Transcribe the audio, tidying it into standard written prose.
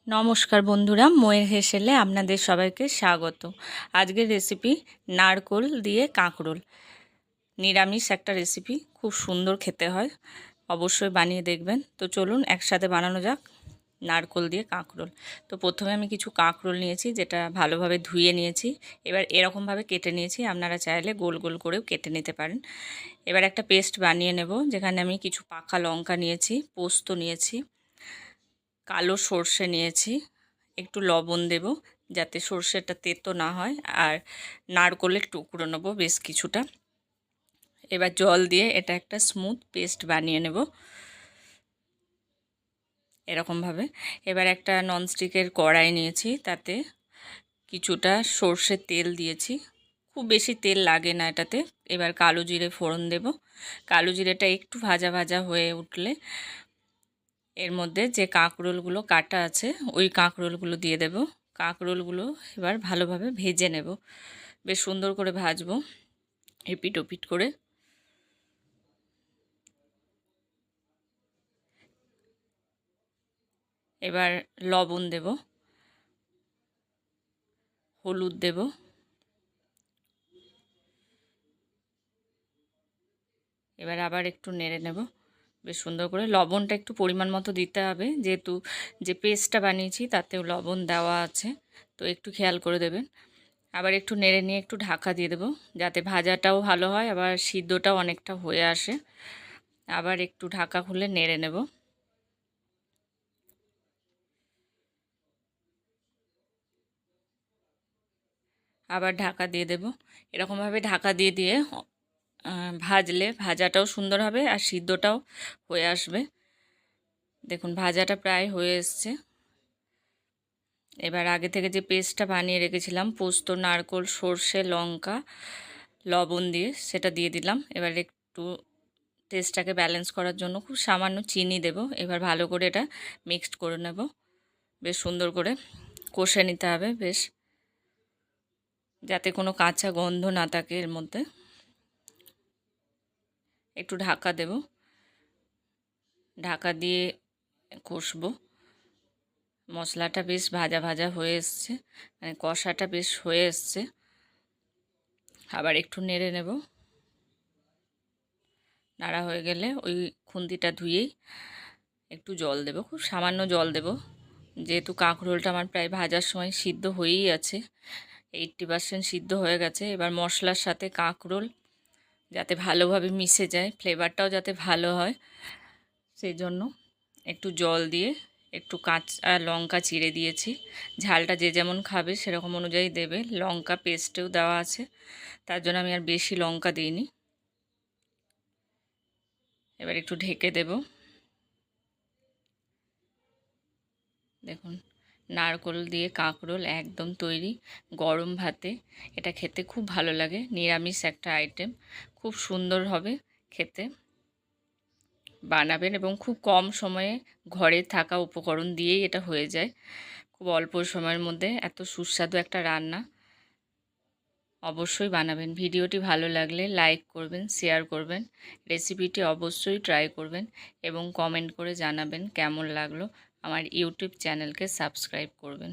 নমস্কার বন্ধুরা, মোয়ের হেসেলে আপনাদের সবাইকে স্বাগত। আজকের রেসিপি নারকোল দিয়ে কাঁকরোল। নিরামিষ একটা রেসিপি, খুব সুন্দর খেতে হয়, অবশ্যই বানিয়ে দেখবেন। তো চলুন একসাথে বানানো যাক নারকোল দিয়ে কাঁকরোল। তো প্রথমে আমি কিছু কাঁকরোল নিয়েছি, যেটা ভালোভাবে ধুয়ে নিয়েছি। এবার এরকমভাবে কেটে নিয়েছি, আপনারা চাইলে গোল গোল করেও কেটে নিতে পারেন। এবার একটা পেস্ট বানিয়ে নেব, যেখানে আমি কিছু পাকা লঙ্কা নিয়েছি, পোস্ত নিয়েছি, কালো সর্ষে নিয়েছি, একটু লবণ দেব যাতে সর্ষেটা তেতো না হয়, আর নারকোলের টুকরো নেবো বেশ কিছুটা। এবার জল দিয়ে এটা একটা স্মুথ পেস্ট বানিয়ে নেব এরকমভাবে। এবার একটা ননস্টিকের কড়াই নিয়েছি, তাতে কিছুটা সর্ষের তেল দিয়েছি, খুব বেশি তেল লাগে না এটাতে। এবার কালো জিরে ফোড়ন দেব। কালো জিরেটা একটু ভাজা ভাজা হয়ে উঠলে এর মধ্যে যে কাঁকরোলগুলো কাটা আছে ওই কাঁকরোলগুলো দিয়ে দেব। কাঁকরোলগুলো এবার ভালোভাবে ভেজে নেব, বেশ সুন্দর করে ভাজবো এপিট ওপিট করে। এবার লবণ দেব, হলুদ দেব, এবার আবার একটু নেড়ে নেব বেশ সুন্দর করে। লবণটা একটু পরিমাণ মতো দিতে হবে, যেহেতু যে পেস্টটা বানিয়েছি তাতেও লবণ দেওয়া আছে, তো একটু খেয়াল করে দেবেন। আবার একটু নেড়ে নিয়ে একটু ঢাকা দিয়ে দেবো, যাতে ভাজাটাও ভালো হয়, আবার সিদ্ধটাও অনেকটা হয়ে আসে। আবার একটু ঢাকা খুলে নেড়ে নেব। আবার ঢাকা দিয়ে দেব। এরকমভাবে ঢাকা দিয়ে দিয়ে ভাজলে ভাজাটাও সুন্দর হবে আর সিদ্ধটাও হয়ে আসবে। দেখুন ভাজাটা প্রায় হয়ে এসছে। এবার আগে থেকে যে পেস্টটা বানিয়ে রেখেছিলাম পোস্ত, নারকোল, সর্ষে, লঙ্কা, লবণ দিয়ে, সেটা দিয়ে দিলাম। এবার একটু টেস্টটাকে ব্যালেন্স করার জন্য খুব সামান্য চিনি দেব। এবার ভালো করে এটা মিক্সড করে নেব, বেশ সুন্দর করে কষে নিতে হবে বেশ, যাতে কোনো কাঁচা গন্ধ না থাকে এর মধ্যে। একটু ঢাকা দেব, ঢাকা দিয়ে কষবো। মশলাটা বেশ ভাজা ভাজা হয়ে এসছে, মানে কষাটা বেশ হয়ে এসছে। আবার একটু নেড়ে নেব। নাড়া হয়ে গেলে ওই খুন্তিটা ধুয়েই একটু জল দেব, খুব সামান্য জল দেব, যেহেতু কাঁকরোলটা আমার প্রায় ভাজার সময় সিদ্ধ হয়েই আছে, 80% সিদ্ধ হয়ে গেছে। এবার মশলার সাথে কাঁকরোল যাতে ভালোভাবে মিশে যায়, ফ্লেভারটাও যাতে ভালো হয়, সেই জন্য একটু জল দিয়ে একটু কাঁচা লঙ্কা চিড়ে দিয়েছি। ঝালটা যে যেমন খাবে সেরকম অনুযায়ী দেবে, লঙ্কা পেস্টেও দেওয়া আছে, তার জন্য আমি আর বেশি লঙ্কা দিইনি। এবার একটু ঢেকে দেব। দেখুন নারকোল দিয়ে কাঁকরোল একদম তৈরি। গরম ভাতে এটা খেতে খুব ভালো লাগে, নিরামিষ একটা আইটেম, খুব সুন্দর হবে খেতে। বানাবেন এবং খুব কম সময়ে ঘরে থাকা উপকরণ দিয়েই এটা হয়ে যায়, খুব অল্প সময়ের মধ্যে এত সুস্বাদু একটা রান্না। অবশ্যই বানাবেন। ভিডিওটি ভালো লাগলে লাইক করবেন, শেয়ার করবেন, রেসিপিটি অবশ্যই ট্রাই করবেন এবং কমেন্ট করে জানাবেন কেমন লাগলো। আমার ইউটিউব চ্যানেলকে সাবস্ক্রাইব করবেন।